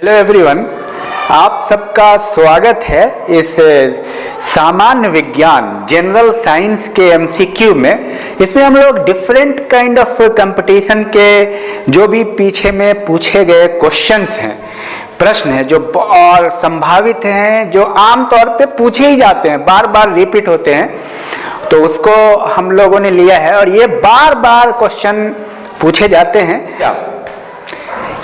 Hello everyone, आप सबका स्वागत है इस सामान्य विज्ञान जनरल साइंस के एमसीक्यू में। इसमें हम लोग डिफरेंट काइंड ऑफ कंपटीशन के जो भी पीछे में पूछे गए क्वेश्चंस हैं, प्रश्न हैं जो और संभावित हैं, जो आमतौर पे पूछे ही जाते हैं, बार बार रिपीट होते हैं, तो उसको हम लोगों ने लिया है और ये बार बार क्वेश्चन पूछे जाते हैं।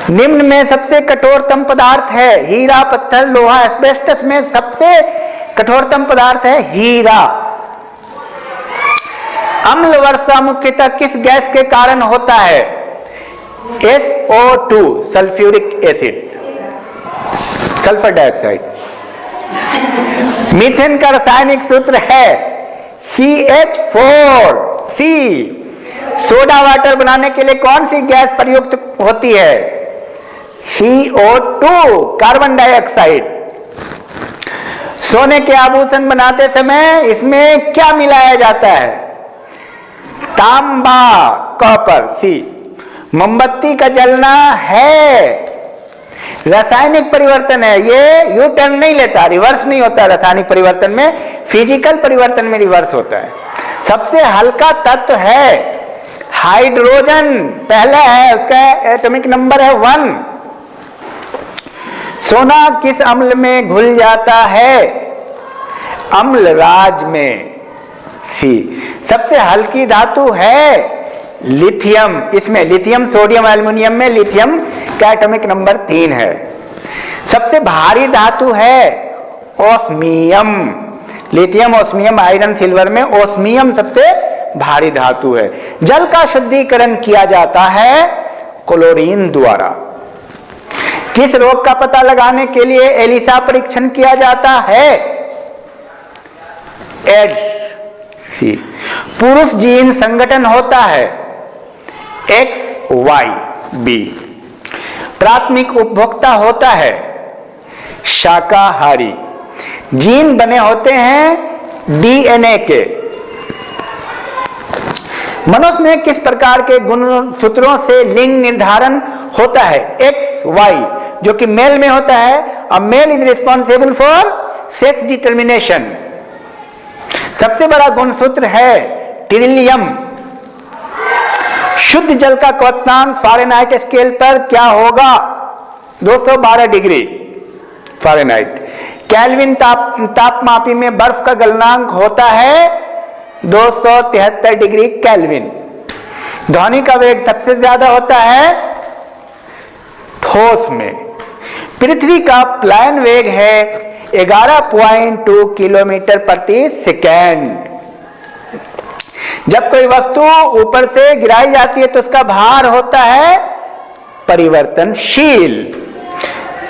निम्न में सबसे कठोरतम पदार्थ है हीरा, पत्थर, लोहा, एस्बेस्टस में सबसे कठोरतम पदार्थ है हीरा। अम्ल वर्षा मुख्यतः किस गैस के कारण होता है? SO2 sulphuric acid, sulphur dioxide. Methane का रासायनिक सूत्र है CH4। सोडा वाटर बनाने के लिए कौन सी गैस प्रयुक्त होती है? CO2 carbon dioxide. सोने के आभूषण बनाते समय इसमें क्या मिलाया जाता है? तांबा, कॉपर, C। मोमबत्ती का जलना है रासायनिक परिवर्तन है, ये यू टर्न नहीं लेता, रिवर्स नहीं होता। रासायनिक परिवर्तन में, फिजिकल परिवर्तन में रिवर्स होता है। सबसे हल्का तत्व है हाइड्रोजन, पहला है, उसका एटॉमिक नंबर है 1। सोना किस अम्ल में घुल जाता है? अम्लराज में, C। सबसे हल्की धातु है लिथियम, इसमें लिथियम, सोडियम, एल्युमिनियम में लिथियम का एटॉमिक नंबर 3 है। सबसे भारी धातु है osmium, lithium, osmium, iron, silver में ओस्मियम सबसे भारी धातु है। जल का शुद्धिकरण किया जाता है क्लोरीन द्वारा। किस रोग का पता लगाने के लिए एलिसा परीक्षण किया जाता है? Ads, C। पुरुष जीन संगठन होता है XYB। प्राथमिक उपभोक्ता होता है शाकाहारी। जीन बने होते हैं DNA के। मनुष्य में किस प्रकार के गुणसूत्रों से लिंग निर्धारण होता है? XY, जो कि मेल में होता है। A male is responsible for sex determination. सबसे बड़ा गुणसूत्र है टिरिलियम। शुद्ध जल का क्वथनांक फ़ारेनहाइट स्केल पर क्या होगा? 212 डिग्री फ़ारेनहाइट। केल्विन तापमापी में बर्फ का गलनांक होता है 273 डिग्री केल्विन। ध्वनि का वेग सबसे ज्यादा होता है ठोस में। पृथ्वी का प्लायन वेग है 11.2 किलोमीटर प्रति सेकेंड। जब कोई वस्तु ऊपर से गिराई जाती है तो उसका भार होता है परिवर्तनशील।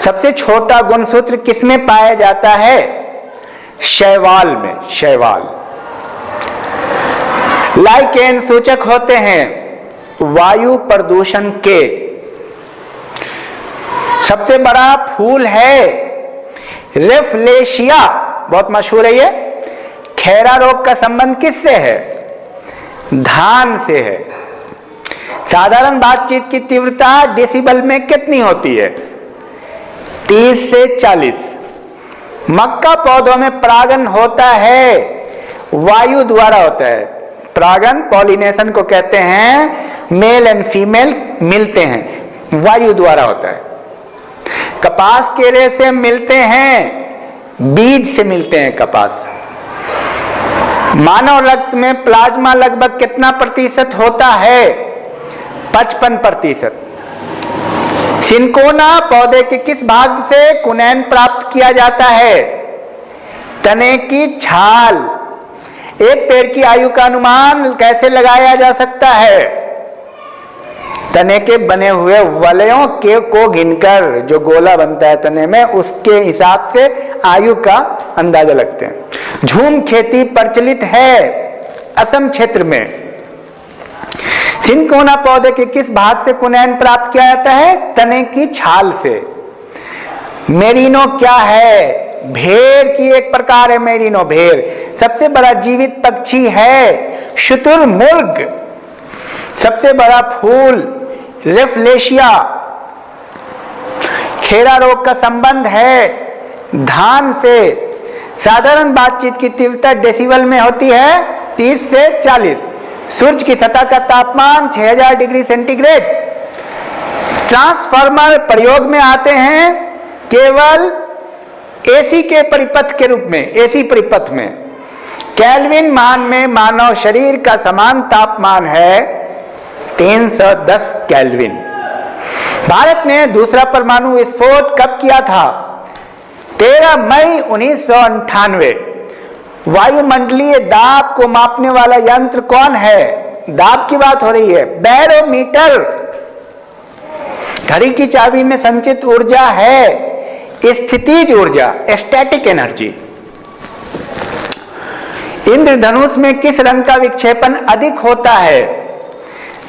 सबसे छोटा गुणसूत्र किसमें पाया जाता है? शैवाल में, शैवाल। लाइकेन सूचक होते हैं वायु प्रदूषण के। सबसे बड़ा फूल है रेफलेशिया, बहुत मशहूर है ये। खैरा रोग का संबंध किससे है? धान से है। साधारण बातचीत की तीव्रता डेसिबल में कितनी होती है? 30 से 40। मक्का पौधों में परागन होता है वायु द्वारा होता है। परागन पॉलिनेशन को कहते हैं, मेल एंड फीमेल मिलते हैं, वायु द्वारा होता है। कपास के रेशे मिलते हैं, बीज से मिलते हैं कपास। मानव रक्त में प्लाज्मा लगभग कितना प्रतिशत होता है? 55%। सिनकोना पौधे के किस भाग से कुनैन प्राप्त किया जाता है? तने की छाल। एक पेड़ की आयु का अनुमान कैसे लगाया जा सकता है? तने के बने हुए वलयों के को गिनकर, जो गोला बनता है तने में, उसके हिसाब से आयु का अंदाजा लगते हैं। झूम खेती प्रचलित है असम क्षेत्र में। सिनकोना पौधे के किस भाग से कुनैन प्राप्त किया जाता है? तने की छाल से। मेरिनो क्या है? भेड़ की एक प्रकार है मेरिनो, भेड़। सबसे बड़ा जीवित पक्षी है शुतुरमुर्ग। सबसे बड़ा फूल रेफलेशिया। खेरा रोग का संबंध है धान से। साधारण बातचीत की तीव्रता डेसिबल में होती है 30 से 40। सूर्य की सतह का तापमान 6000 डिग्री सेंटीग्रेड। ट्रांसफार्मर प्रयोग में आते हैं केवल एसी के परिपथ के रूप में, एसी परिपथ में। केल्विन मान में मानव शरीर का समान तापमान है 310 केल्विन। भारत ने दूसरा परमाणु विस्फोट कब किया था? 13 मई 1998। वायुमंडलीय दाब को मापने वाला यंत्र कौन है? दाब की बात हो रही है, बैरोमीटर। घड़ी की चाबी में संचित ऊर्जा है स्थितिज ऊर्जा, स्टैटिक एनर्जी। इंद्रधनुष में किस रंग का विक्षेपण अधिक होता है?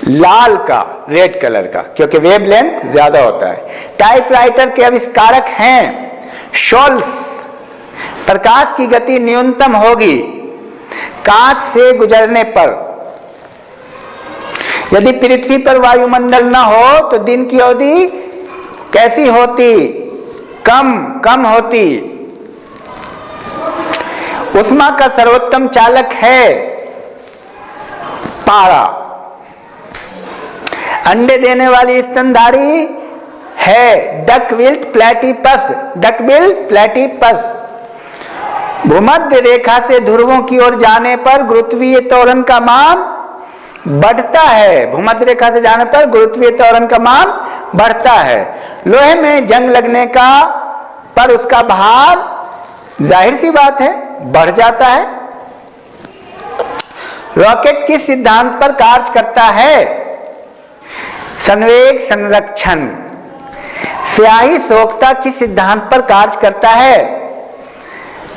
लाल का, रेड कलर का, क्योंकि वेवलेंथ ज्यादा होता है। टाइपराइटर के आविष्कारक हैं शोल्स। प्रकाश की गति न्यूनतम होगी कांच से गुजरने पर। यदि पृथ्वी पर वायुमंडल न हो तो दिन की अवधि कैसी होती? कम होती। उष्मा का सर्वोत्तम चालक है पारा। अंडे देने वाली स्तनधारी है डकबिल प्लेटिपस, डकबिल प्लेटिपस। भूमध्य रेखा से ध्रुवों की ओर जाने पर गुरुत्वीय त्वरण का मान बढ़ता है। भूमध्य रेखा से जाने पर गुरुत्वीय त्वरण का मान बढ़ता है। लोहे में जंग लगने का पर उसका भार जाहिर सी बात है बढ़ जाता है। रॉकेट किस सिद्धांत पर कार्य करता है? संवेग संरक्षण। स्याही सोखता किस सिद्धांत पर कार्य करता है?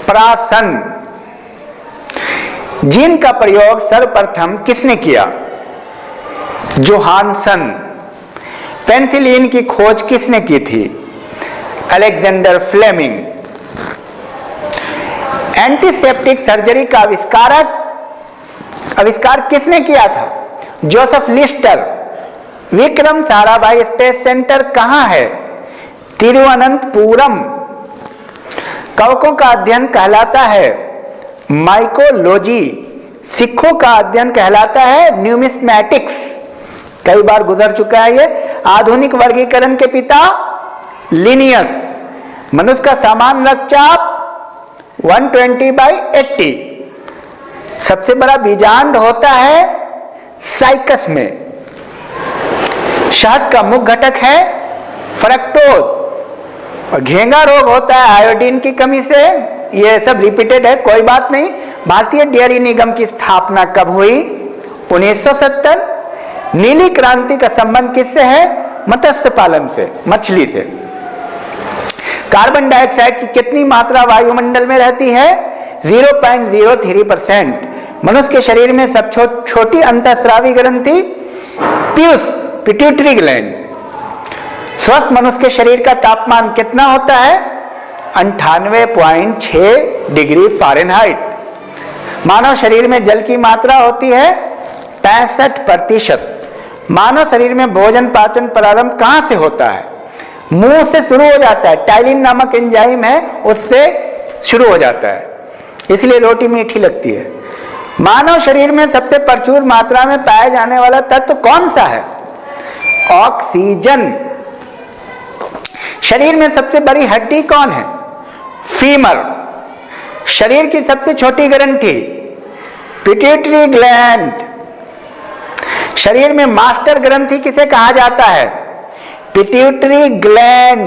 प्रासन। जीन का प्रयोग सर्वप्रथम किसने किया? जोहानसन। पेनिसिलिन की खोज किसने की थी? Alexander Fleming. एंटीसेप्टिक सर्जरी का आविष्कार किसने किया था? Joseph Lister. Vikram Sarabhai space centre कहां है? तिरुवनंतपुरम। कवकों का अध्ययन कहलाता है माइकोलॉजी। सिक्कों का अध्ययन कहलाता है न्यूमिस्मैटिक्स। कई बार गुजर चुका है ये। आधुनिक वर्गीकरण के पिता लिनियस। मनुष्य का सामान्य रक्तचाप 120/80। सबसे बड़ा बीजांड होता है साइकस में। शहद का मुख्य घटक है फ्रक्टोज। और घेंगा रोग होता है आयोडीन की कमी से। ये सब रिपीटेड है, कोई बात नहीं। भारतीय डेयरी निगम की स्थापना कब हुई? 1970। नीली क्रांति का संबंध किससे है? मत्स्य पालन से, मछली से। कार्बन डाइऑक्साइड की कितनी मात्रा वायुमंडल में रहती है? 0.03%। मनुष्य के शरीर में सब छोटी अंतःस्रावी ग्रंथि पीयूष, पिट्यूटरी ग्लैंड। स्वस्थ मनुष्य के शरीर का तापमान कितना होता है? 98.6 डिग्री फ़ारेनहाइट। मानव शरीर में जल की मात्रा होती है 65%। मानव शरीर में भोजन पाचन प्रारंभ कहां से होता है? मुंह से शुरू हो जाता है। टाइलिन नामक एंजाइम है, उससे शुरू हो जाता है, इसलिए रोटी मीठी लगती है। मानव शरीर में सबसे प्रचुर मात्रा में पाया जाने वाला तत्व कौन सा है? ऑक्सीजन। शरीर में सबसे बड़ी हड्डी कौन है? फीमर। शरीर की सबसे छोटी ग्रंथि पिट्यूटरी ग्लैंड। शरीर में मास्टर ग्रंथि किसे कहा जाता है? Pituitary gland.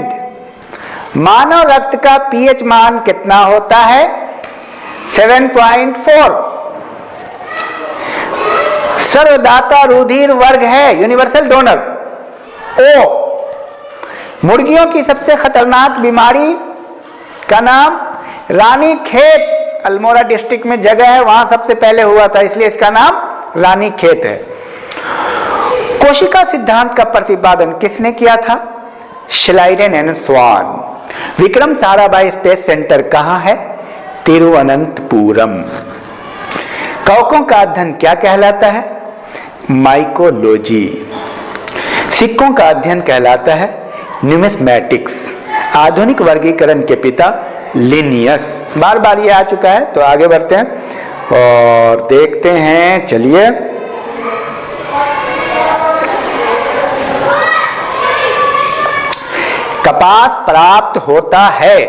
मानव रक्त का पीएच मान कितना होता है? 7.4। सर्वदाता रुधिर वर्ग है, यूनिवर्सल डोनर, ओ। मुर्गियों की सबसे खतरनाक बीमारी का नाम रानीखेत। अल्मोड़ा डिस्ट्रिक्ट में जगह है, वहां सबसे पहले हुआ था, इसलिए इसका नाम रानीखेत है। कोशिका सिद्धांत का प्रतिपादन किसने किया था? Schleiden and Schwann. Vikram Sarabhai space centre कहां है? तिरुवनंतपुरम। कवकों का अध्ययन क्या कहलाता है? माइकोलॉजी। सिक्कों का अध्ययन कहलाता है न्यूमिस्मैटिक्स। आधुनिक वर्गीकरण के पिता लिनियस। बार बार ये आ चुका है, तो आगे बढ़ते हैं और देखते हैं। चलिए, कपास प्राप्त होता है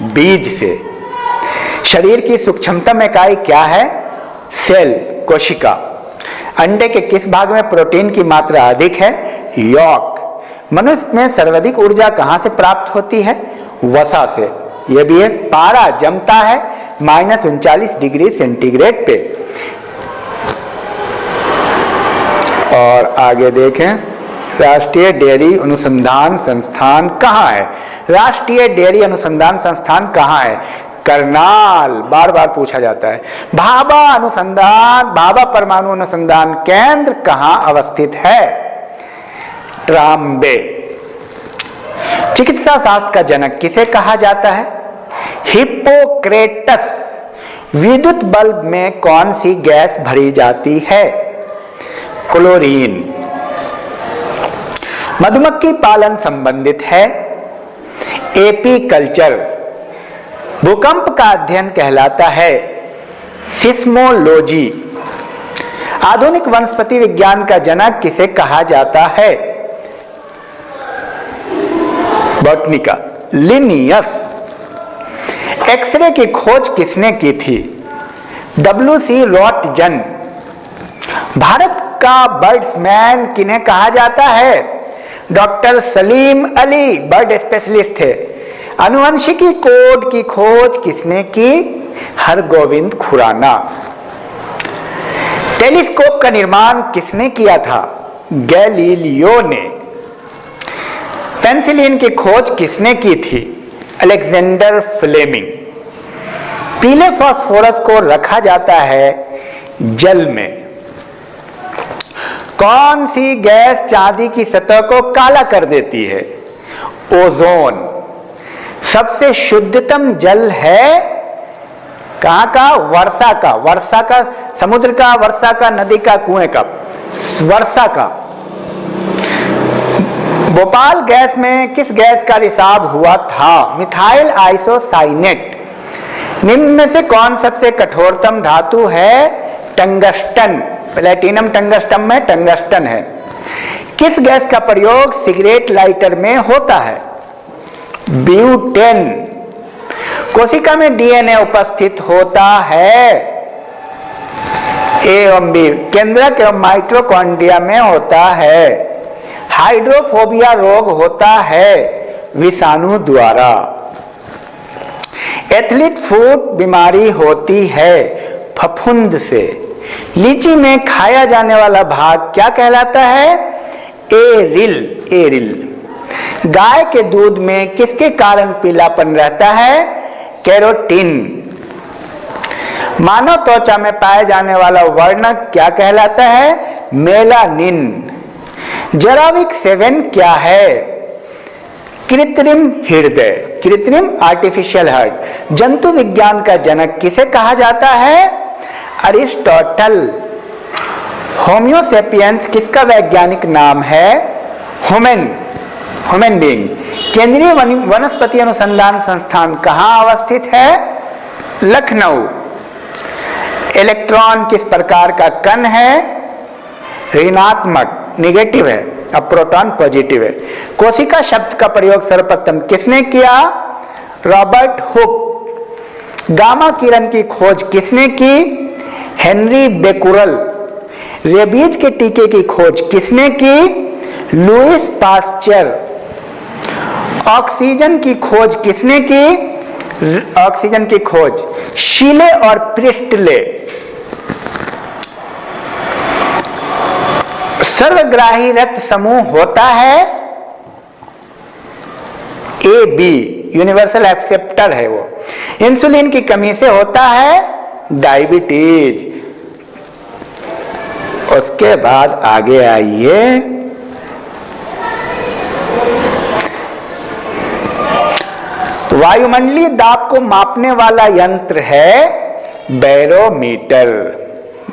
बीज से। शरीर की सूक्ष्मतम इकाई क्या है? सेल, कोशिका। अंडे के किस भाग में प्रोटीन की मात्रा अधिक है? यॉक। मनुष्य में सर्वाधिक ऊर्जा कहां से प्राप्त होती है? वसा से। यह भी है। पारा जमता है -39 डिग्री सेंटीग्रेड पे। और आगे देखें, राष्ट्रीय डेयरी अनुसंधान संस्थान कहाँ है? राष्ट्रीय डेयरी अनुसंधान संस्थान कहाँ है? करनाल। बार बार पूछा जाता है। भाभा परमाणु अनुसंधान केंद्र कहाँ अवस्थित है? ट्राम्बे। चिकित्सा शास्त्र का जनक किसे कहा जाता है? हिप्पोक्रेटस। विद्युत बल्ब में कौन सी गैस भरी जाती है? क्लोरीन। मधुमक्खी पालन संबंधित है? एपीकल्चर। भूकंप का अध्ययन कहलाता है सिस्मोलॉजी। आधुनिक वनस्पति विज्ञान का जनक किसे कहा जाता है? Botanica, Linnaeus. एक्सरे की खोज किसने की थी? WC रॉटजन। भारत का बर्ड्समैन किन्हें कहा जाता है? Doctor Salim Ali, bird specialist थे। आनुवंशिकी कोड की खोज किसने की? हरगोविंद खुराना। टेलीस्कोप का निर्माण किसने किया था? गैलीलियो ने। पेनिसिलिन की खोज किसने की थी? Alexander Fleming. पीले फास्फोरस को रखा जाता है जल में। कौन सी गैस चांदी की सतह को काला कर देती है? ओजोन। सबसे शुद्धतम जल है कहां का? वर्षा का। वर्षा का, समुद्र का, वर्षा का, नदी का, कुएं का? वर्षा का। भोपाल गैस में किस गैस का रिसाव हुआ था? Methyl isocyanate. निम्न में से कौन सबसे कठोरतम धातु है? टंगस्टन। प्लेटिनम टंगस्टन में टंगस्टन है। किस गैस का प्रयोग सिगरेट लाइटर में होता है? ब्यूटेन। कोशिका में डीएनए उपस्थित होता है ए एवं बी। केंद्रक एवं माइटोकॉन्ड्रिया में होता है। हाइड्रोफोबिया रोग होता है विषाणु द्वारा। एथलीट फुट बीमारी होती है फफूंद से। लीची में खाया जाने वाला भाग क्या कहलाता है? एरिल। एरिल। गाय के दूध में किसके कारण पीलापन रहता है? कैरोटीन। मानव त्वचा में पाए जाने वाला वर्णक क्या कहलाता है? मेलानिन। जराविक 7 क्या है? कृत्रिम हृदय, कृत्रिम आर्टिफिशियल हार्ट। जंतु विज्ञान का जनक किसे कहा जाता है? अरिस्टोटल। होम्योसेपियंस किसका वैज्ञानिक नाम है? Human being. केंद्रीय वनस्पति अनुसंधान संस्थान कहाँ अवस्थित है? लखनऊ। इलेक्ट्रॉन किस प्रकार का कण है? ऋणात्मक, निगेटिव है, अब प्रोटॉन पॉजिटिव है। कोशिका शब्द का प्रयोग सर्वप्रथम किसने किया? Robert Hooke. गामा किरण की खोज किसने की? Henry Becquerel. रेबीज के टीके की खोज किसने की? Louis Pasteur. ऑक्सीजन की खोज किसने की? ऑक्सीजन की खोज शीले और प्रिस्टले। सर्वग्राही रक्त समूह होता है ए बी, यूनिवर्सल एक्सेप्टर है वो। इंसुलिन की कमी से होता है डायबिटीज। उसके बाद आगे आइए, वायुमंडलीय दाब को मापने वाला यंत्र है बैरोमीटर।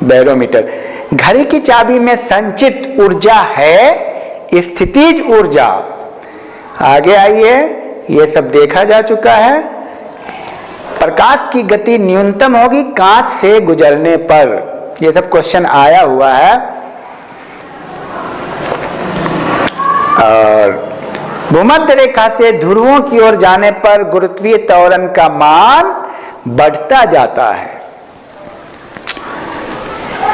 बैरोमीटर। घड़ी की चाबी में संचित ऊर्जा है स्थितिज ऊर्जा। आगे आइए, ये सब देखा जा चुका है। प्रकाश की गति न्यूनतम होगी कांच से गुजरने पर, ये सब क्वेश्चन आया हुआ है। और भूमध्य रेखा से ध्रुवों की ओर जाने पर गुरुत्वीय त्वरण का मान बढ़ता जाता है।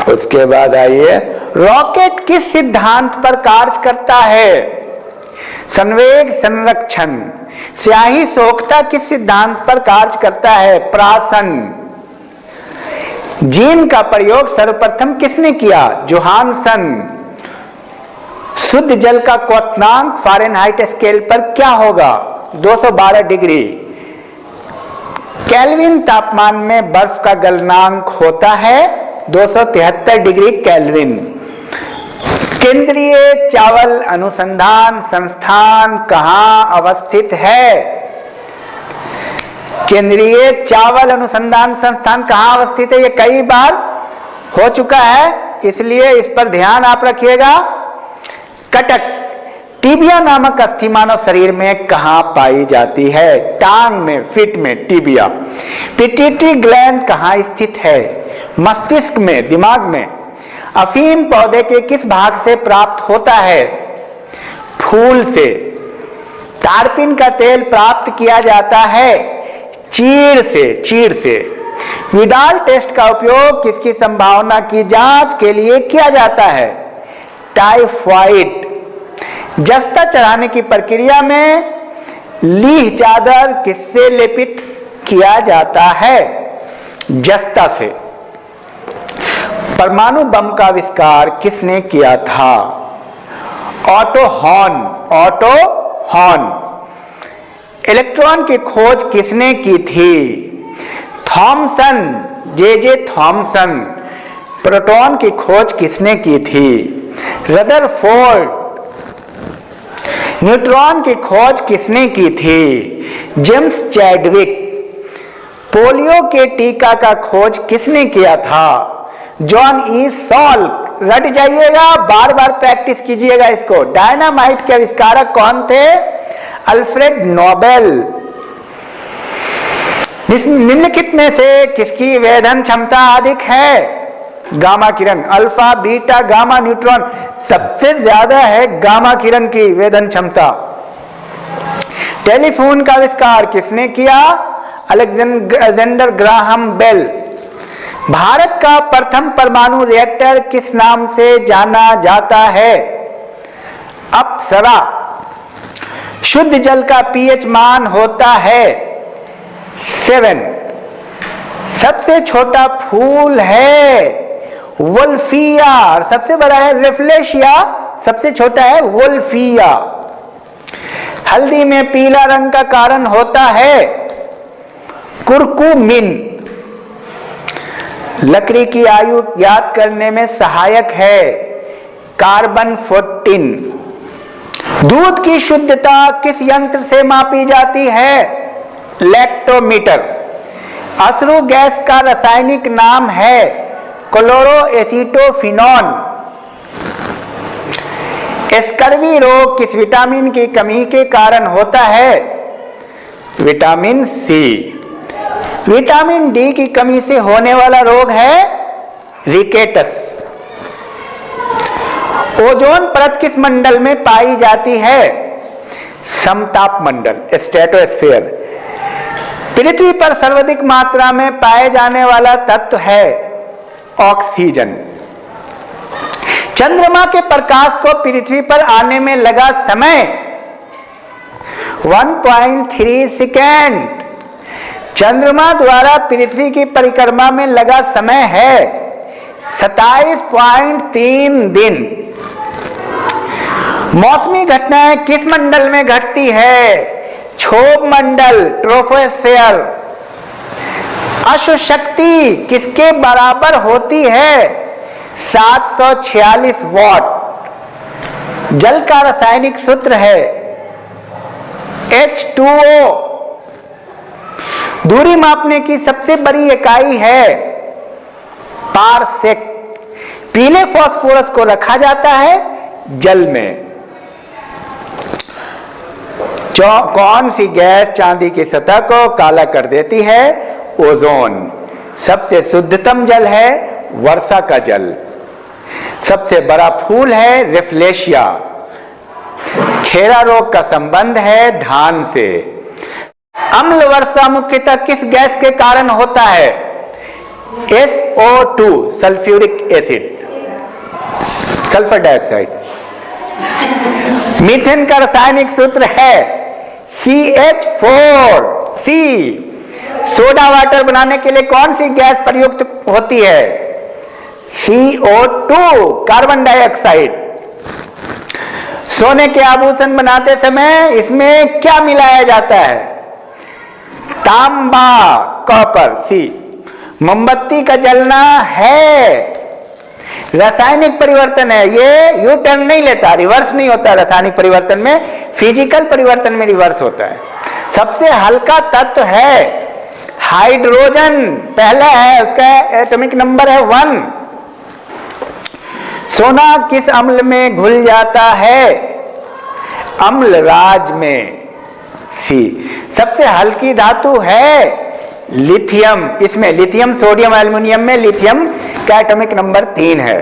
उसके बाद आइए, रॉकेट किस सिद्धांत पर कार्य करता है? संवेग संरक्षण। स्याही सोखता किस सिद्धांत पर कार्य करता है? प्राशन। जीन का प्रयोग सर्वप्रथम किसने किया? जोहानसन। शुद्ध जल का क्वथनांक फ़ारेनहाइट स्केल पर क्या होगा? 212 डिग्री। केल्विन तापमान में बर्फ का गलनांक होता है 273 डिग्री केल्विन। केंद्रीय चावल अनुसंधान संस्थान कहां अवस्थित है? केंद्रीय चावल अनुसंधान संस्थान कहां अवस्थित है? ये कई बार हो चुका है, इसलिए इस पर ध्यान आप रखिएगा। कटक। टिबिया नामक अस्थि मानव शरीर में कहां पाई जाती है? टांग में, फीट में, टिबिया। पिट्यूटरी ग्लैंड कहां स्थित है? मस्तिष्क में, दिमाग में। अफीम पौधे के किस भाग से प्राप्त होता है? फूल से। टारपिन का तेल प्राप्त किया जाता है चीड़ से। विडाल टेस्ट का उपयोग किसकी संभावना की जांच के लिए किया जाता है? टाइफाइड। जस्ता चढ़ाने की प्रक्रिया में लीह चादर किससे लेपित किया जाता है? जस्ता से। परमाणु बम का आविष्कार किसने किया था? Auto horn. इलेक्ट्रॉन की खोज किसने की थी? Thompson, J Thomson. प्रोटॉन की खोज किसने की थी? रदरफोर्ड। न्यूट्रॉन की खोज किसने की थी? James Chadwick. पोलियो के टीका का खोज किसने किया था? John E Salk. रट जाइएगा, बार बार प्रैक्टिस कीजिएगा इसको। डायनामाइट के आविष्कारक कौन थे? Alfred Nobel. निम्नलिखित में से किसकी वेधन क्षमता अधिक है? गामा किरण। अल्फा, बीटा, गामा, न्यूट्रॉन, सबसे ज्यादा है गामा किरण की वेधन क्षमता। टेलीफोन का आविष्कार किसने किया? Alexander Graham bell. भारत का प्रथम परमाणु रिएक्टर किस नाम से जाना जाता है? अप्सरा। शुद्ध जल का पीएच मान होता है 7। सबसे छोटा फूल है वोल्फिया और सबसे बड़ा है रेफ्लेशिया। सबसे छोटा है वोल्फिया। हल्दी में पीला रंग का कारण होता है कुरकुमिन। लकड़ी की आयु ज्ञात करने में सहायक है कार्बन 14। दूध की शुद्धता किस यंत्र से मापी जाती है? लैक्टोमीटर। अश्रु गैस का रासायनिक नाम है क्लोरोएसिटोफिनॉन। स्कर्वी रोग किस विटामिन की कमी के कारण होता है? Vitamin C. विटामिन डी की कमी से होने वाला रोग है रिकेटस। ओजोन परत किस मंडल में पाई जाती है? समताप मंडल, स्ट्रेटोस्फीयर। पृथ्वी पर सर्वाधिक मात्रा में पाए जाने वाला तत्व है ऑक्सीजन। चंद्रमा के प्रकाश को पृथ्वी पर आने में लगा समय 1.3 सेकेंड। चंद्रमा द्वारा पृथ्वी की परिक्रमा में लगा समय है 27.3 दिन। मौसमी घटनाएं किस मंडल में घटती है? क्षोभ मंडल, ट्रोपोस्फीयर। अश्व शक्ति किसके बराबर होती है? 746 वॉट। जल का रासायनिक सूत्र है H2O। दूरी मापने की सबसे बड़ी इकाई है पारसेक। पीले फास्फोरस को रखा जाता है जल में। कौन सी गैस चांदी की सतह को काला कर देती है? ओजोन। सबसे शुद्धतम जल है वर्षा का जल। सबसे बड़ा फूल है रिफ्लेशिया। खेरा रोग का संबंध है धान से। अम्ल वर्षा मुख्यतः किस गैस के कारण होता है? SO2 sulphuric acid, sulphur dioxide. Methane का रासायनिक सूत्र है CH4। सोडा वाटर बनाने के लिए कौन सी गैस प्रयुक्त होती है? CO2 carbon dioxide. सोने के आभूषण बनाते समय इसमें क्या मिलाया जाता है? तांबा, कॉपर, C। मोमबत्ती का जलना है रासायनिक परिवर्तन है, ये यू टर्न नहीं लेता, रिवर्स नहीं होता। रासायनिक परिवर्तन में, फिजिकल परिवर्तन में रिवर्स होता है। सबसे हल्का तत्व है हाइड्रोजन, पहला है, उसका एटॉमिक नंबर है 1। सोना किस अम्ल में घुल जाता है? अम्लराज में, C। सबसे हल्की धातु है लिथियम। इसमें लिथियम, सोडियम, एल्युमिनियम में लिथियम का एटॉमिक नंबर 3 है।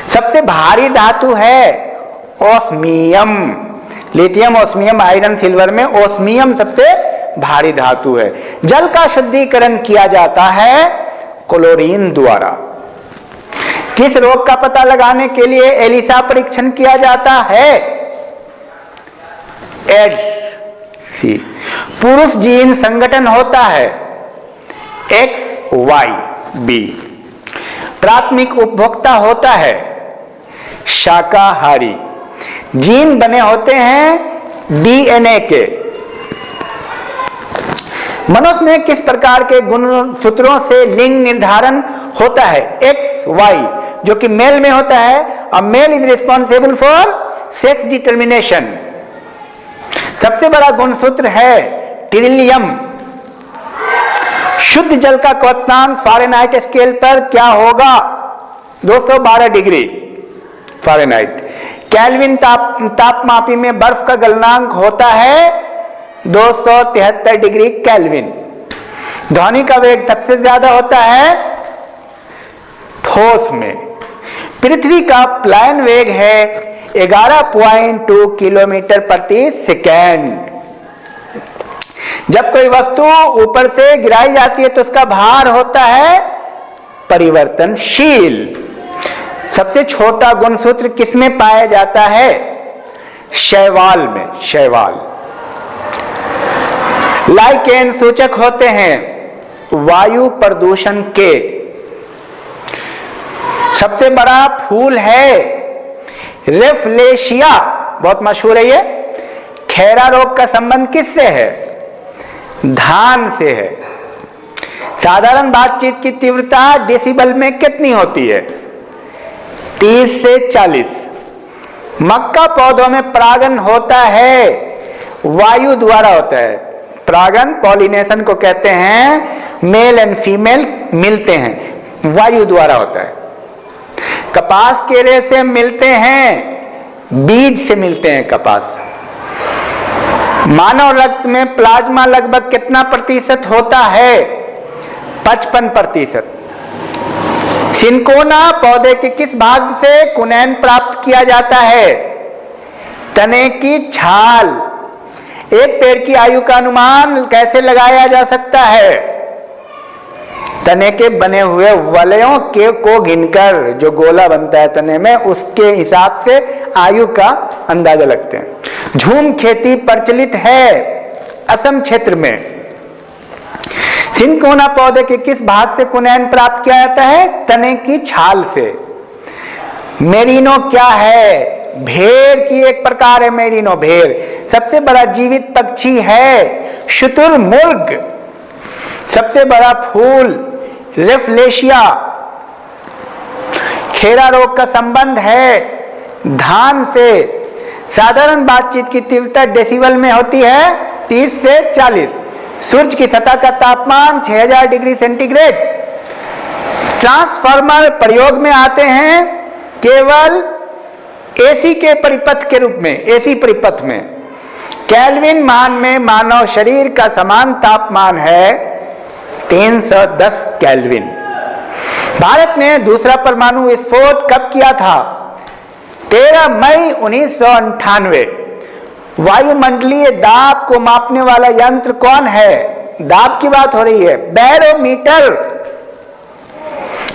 सबसे भारी धातु है osmium. Lithium, osmium, iron, silver में ओस्मियम सबसे भारी धातु है। जल का शुद्धिकरण किया जाता है क्लोरीन द्वारा। किस रोग का पता लगाने के लिए एलिसा परीक्षण किया जाता है? Ads, C। पुरुष जीन संगठन होता है XYB। प्राथमिक उपभोक्ता होता है शाकाहारी। जीन बने होते हैं DNA के। मनुष्य में किस प्रकार के गुणसूत्रों से लिंग निर्धारण होता है? XY, जो कि मेल में होता है। और male is responsible for sex determination. सबसे बड़ा गुणसूत्र है टिरिलियम। शुद्ध जल का क्वथनांक फ़ारेनहाइट स्केल पर क्या होगा? 212 डिग्री फ़ारेनहाइट। केल्विन तापमापी में बर्फ का गलनांक होता है 273 डिग्री केल्विन। ध्वनि का वेग सबसे ज्यादा होता है ठोस में। पृथ्वी का प्लायन वेग है 11.2 किलोमीटर प्रति सेकेंड। जब कोई वस्तु ऊपर से गिराई जाती है तो उसका भार होता है परिवर्तनशील। सबसे छोटा गुणसूत्र किसमें पाया जाता है? शैवाल में, शैवाल। लाइकेन सूचक होते हैं वायु प्रदूषण के। सबसे बड़ा फूल है रेफ्लेशिया, बहुत मशहूर है ये। खेरा रोग का संबंध किससे है? धान से है। साधारण बातचीत की तीव्रता डेसिबल में कितनी होती है? 30 से 40। मक्का पौधों में परागन होता है वायु द्वारा होता है। परागन पॉलिनेशन को कहते हैं। मेल एंड फीमेल मिलते हैं, वायु द्वारा होता है। कपास केरे से मिलते हैं, बीज से मिलते हैं कपास। मानव रक्त में प्लाज्मा लगभग कितना प्रतिशत होता है? 55%। सिनकोना पौधे के किस भाग से कुनैन प्राप्त किया जाता है? तने की छाल। एक पेड़ की आयु का अनुमान कैसे लगाया जा सकता है? तने के बने हुए वलयों के को गिनकर, जो गोला बनता है तने में, उसके हिसाब से आयु का अंदाजा लगते हैं। झूम खेती प्रचलित है असम क्षेत्र में। सिनकोना पौधे के किस भाग से कुनैन प्राप्त किया जाता है? तने की छाल से। मेरिनो क्या है? भेड़ की एक प्रकार है मेरिनो, भेड़। सबसे बड़ा जीवित पक्षी है शुतुरमुर्ग। सबसे बड़ा फूल रेफ्लेशिया। खेरा रोग का संबंध है धान से। साधारण बातचीत की तीव्रता डेसिबल में होती है 30 से 40। सूर्य की सतह का तापमान 6000 डिग्री सेंटीग्रेड। ट्रांसफार्मर प्रयोग में आते हैं केवल एसी के परिपथ के रूप में, एसी परिपथ में। केल्विन मान में मानव शरीर का समान तापमान है 310 केल्विन। भारत ने दूसरा परमाणु विस्फोट कब किया था? 13 मई 1998। वायुमंडलीय दाब को मापने वाला यंत्र कौन है? दाब की बात हो रही है, बैरोमीटर।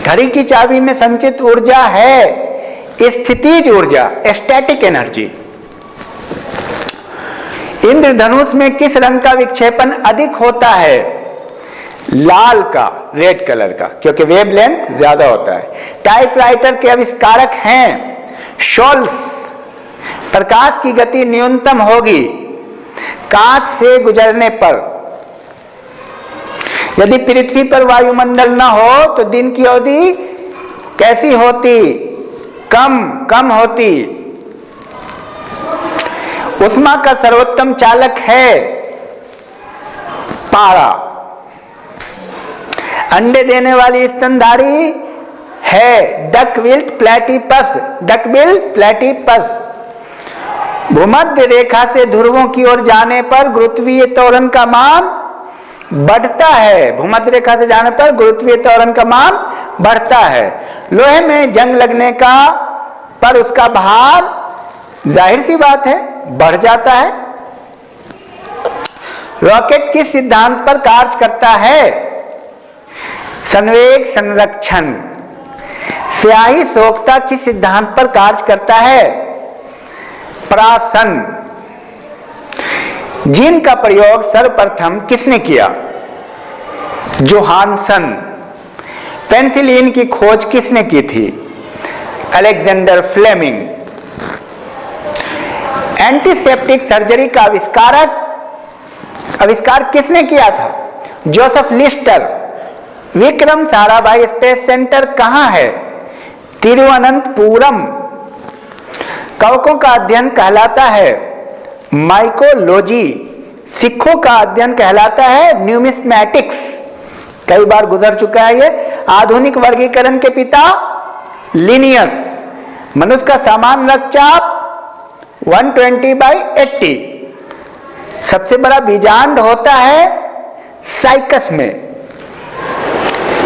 घड़ी की चाबी में संचित ऊर्जा है स्थितिज ऊर्जा, स्टैटिक एनर्जी। इंद्रधनुष में किस रंग का विक्षेपण अधिक होता है? लाल का, रेड कलर का, क्योंकि वेवलेंथ ज्यादा होता है। टाइपराइटर के आविष्कारक हैं शोल्स। प्रकाश की गति न्यूनतम होगी कांच से गुजरने पर। यदि पृथ्वी पर वायुमंडल न हो तो दिन की अवधि कैसी होती? कम होती। उष्मा का सर्वोत्तम चालक है पारा। अंडे देने वाली स्तनधारी है डकबिल प्लेटिपस। भूमध्य रेखा से ध्रुवों की ओर जाने पर गुरुत्वीय त्वरण का मान बढ़ता है। भूमध्य रेखा से जाने पर गुरुत्वीय त्वरण का मान बढ़ता है। लोहे में जंग लगने का पर उसका भार जाहिर सी बात है बढ़ जाता है। रॉकेट किस सिद्धांत पर कार्य करता है? संवेग संरक्षण। स्याही सोखता किस सिद्धांत पर कार्य करता है? प्रासन। जीन का प्रयोग सर्वप्रथम किसने किया? जोहानसन। पेनिसिलिन की खोज किसने की थी? Alexander Fleming. एंटीसेप्टिक सर्जरी का आविष्कार किसने किया था? Joseph Lister. Vikram Sarabhai space centre कहां है? तिरुवनंतपुरम। कवकों का अध्ययन कहलाता है माइकोलॉजी। सिक्कों का अध्ययन कहलाता है न्यूमिस्मैटिक्स। कई बार गुजर चुका है ये। आधुनिक वर्गीकरण के पिता लिनियस। मनुष्य का सामान्य रक्तचाप 120/80। सबसे बड़ा बीजांड होता है साइकस में।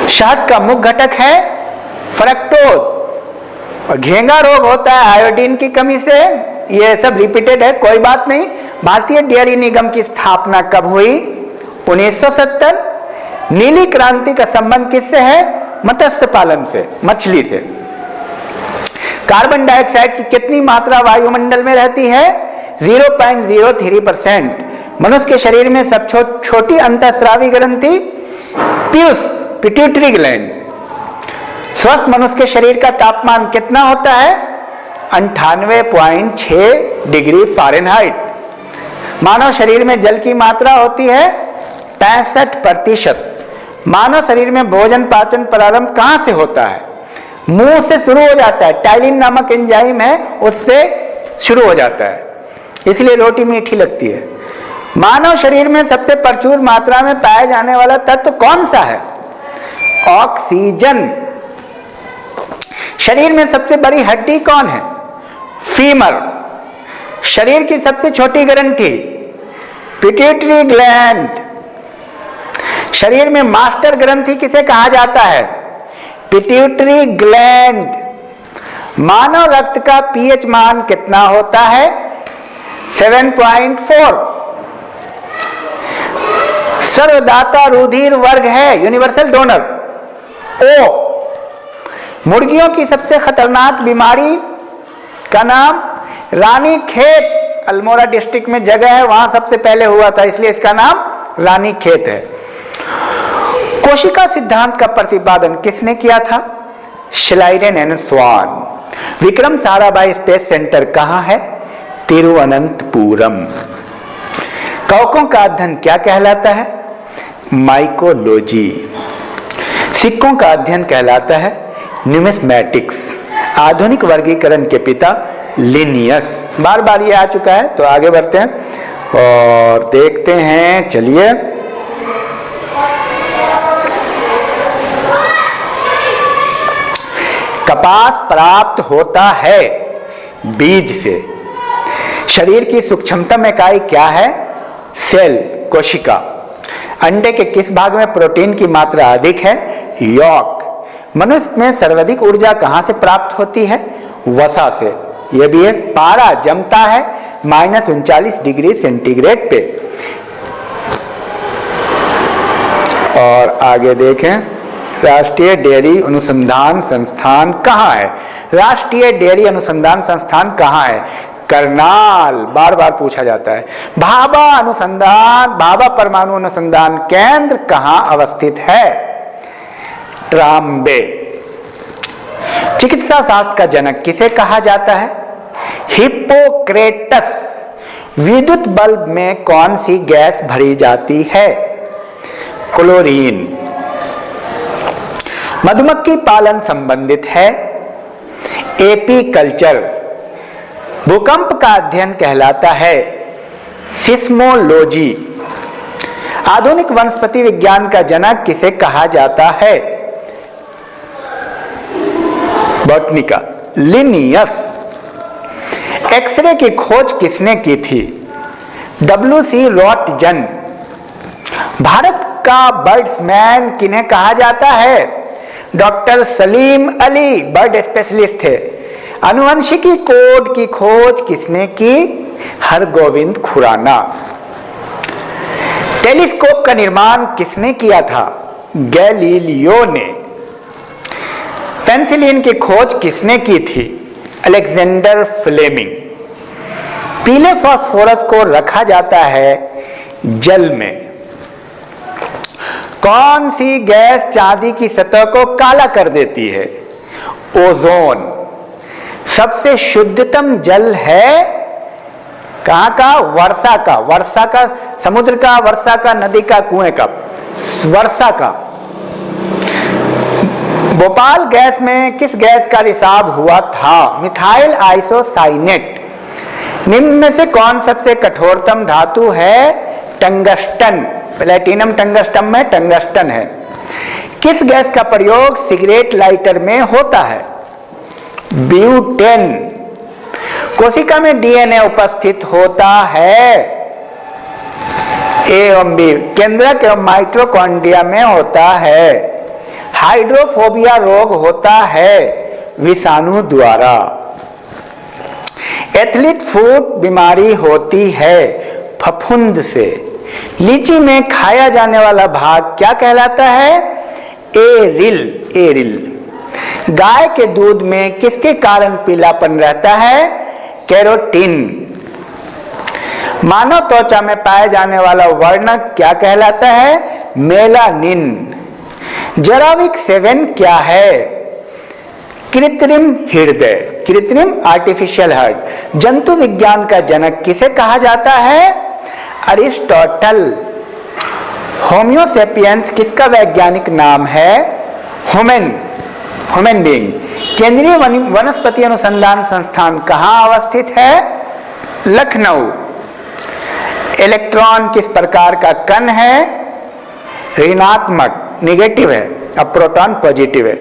शहद का मुख्य घटक है फ्रक्टोज। और घेंगा रोग होता है आयोडीन की कमी से। ये सब रिपीटेड है, कोई बात नहीं। भारतीय डेयरी निगम की स्थापना कब हुई? 1970। नीली क्रांति का संबंध किससे है? मत्स्य पालन से, मछली से। कार्बन डाइऑक्साइड की कितनी मात्रा वायुमंडल में रहती है? 0.03%। मनुष्य के शरीर में सब छोटी अंतःस्रावी ग्रंथि पीयूष, पिट्यूटरी ग्लैंड। स्वस्थ मनुष्य के शरीर का तापमान कितना होता है? 98.6 डिग्री फ़ारेनहाइट। मानव शरीर में जल की मात्रा होती है 65%। मानव शरीर में भोजन पाचन प्रारंभ कहां से होता है? मुंह से शुरू हो जाता है। टाइलिन नामक एंजाइम है, उससे शुरू हो जाता है, इसलिए रोटी मीठी लगती है। मानव शरीर में सबसे प्रचुर मात्रा में पाया जाने वाला तत्व कौन सा है? ऑक्सीजन। शरीर में सबसे बड़ी हड्डी कौन है? फीमर। शरीर की सबसे छोटी ग्रंथि पिट्यूटरी ग्लैंड। शरीर में मास्टर ग्रंथि किसे कहा जाता है? Pituitary gland. मानव रक्त का पीएच मान कितना होता है? 7.4। सर्वदाता रुधिर वर्ग है, यूनिवर्सल डोनर, ओ। मुर्गियों की सबसे खतरनाक बीमारी का नाम रानीखेत। अल्मोड़ा डिस्ट्रिक्ट में जगह है, वहां सबसे पहले हुआ था, इसलिए इसका नाम रानीखेत है। कोशिका सिद्धांत का प्रतिपादन किसने किया था? Schleiden and Schwann. Vikram Sarabhai space centre कहां है? तिरुवनंतपुरम। कवकों का अध्ययन क्या कहलाता है? माइकोलॉजी। सिक्कों का अध्ययन कहलाता है न्यूमिस्मैटिक्स। आधुनिक वर्गीकरण के पिता लिनियस। बार बार ये आ चुका है, तो आगे बढ़ते हैं और देखते हैं। चलिए, कपास प्राप्त होता है बीज से। शरीर की सूक्ष्मतम इकाई क्या है? सेल, कोशिका। अंडे के किस भाग में प्रोटीन की मात्रा अधिक है? यॉर्क। मनुष्य में सर्वाधिक ऊर्जा कहां से प्राप्त होती है? वसा से। यह भी है। पारा जमता है -39 डिग्री सेंटीग्रेड पे। और आगे देखें, राष्ट्रीय डेयरी अनुसंधान संस्थान कहाँ है? राष्ट्रीय डेयरी अनुसंधान संस्थान कहाँ है? करनाल। बार बार पूछा जाता है। भाभा परमाणु अनुसंधान केंद्र कहाँ अवस्थित है? ट्राम्बे। चिकित्सा शास्त्र का जनक किसे कहा जाता है? हिप्पोक्रेटस। विद्युत बल्ब में कौन सी गैस भरी जाती है? क्लोरीन। मधुमक्खी पालन संबंधित है? एपीकल्चर। भूकंप का अध्ययन कहलाता है? सिस्मोलॉजी। आधुनिक वनस्पति विज्ञान का जनक किसे कहा जाता है? बॉटनिका। लिनियस। एक्सरे की खोज किसने की थी? WC रॉटजन। भारत का बर्ड्समैन किन्हें कहा जाता है? Doctor Salim Ali, bird specialist थे। आनुवंशिकी कोड की खोज किसने की? हरगोविंद खुराना। टेलीस्कोप का निर्माण किसने किया था? गैलीलियो ने। पेनिसिलिन की खोज किसने की थी? Alexander Fleming. पीले फास्फोरस को रखा जाता है जल में। कौन सी गैस चांदी की सतह को काला कर देती है? ओजोन। सबसे शुद्धतम जल है कहां का? वर्षा का। वर्षा का, समुद्र का, वर्षा का, नदी का, कुएं का? वर्षा का। भोपाल गैस में किस गैस का रिसाव हुआ था? Methyl isocyanate. निम्न में से कौन सबसे कठोरतम धातु है? टंगस्टन। प्लेटिनम टंगस्टन में टंगस्टन है। किस गैस का प्रयोग सिगरेट लाइटर में होता है? ब्यूटेन। कोशिका में डीएनए उपस्थित होता है? ए एवं बी। केंद्रक एवं माइटोकॉन्ड्रिया में होता है। हाइड्रोफोबिया रोग होता है विषाणु द्वारा। एथलीट फुट बीमारी होती है फफूंद से। लीची में खाया जाने वाला भाग क्या कहलाता है? एरिल। एरिल। गाय के दूध में किसके कारण पीलापन रहता है? कैरोटीन। मानव त्वचा में पाए जाने वाला वर्णक क्या कहलाता है? मेलानिन। जराविक 7 क्या है? कृत्रिम हृदय। कृत्रिम आर्टिफिशियल हार्ट। जंतु विज्ञान का जनक किसे कहा जाता है? अरिस्टोटल। होम्योसेपियंस किसका वैज्ञानिक नाम है? Human being. केंद्रीय वनस्पति अनुसंधान संस्थान कहां अवस्थित है? लखनऊ। इलेक्ट्रॉन किस प्रकार का कण है? ऋणात्मक, निगेटिव है, और प्रोटॉन पॉजिटिव है।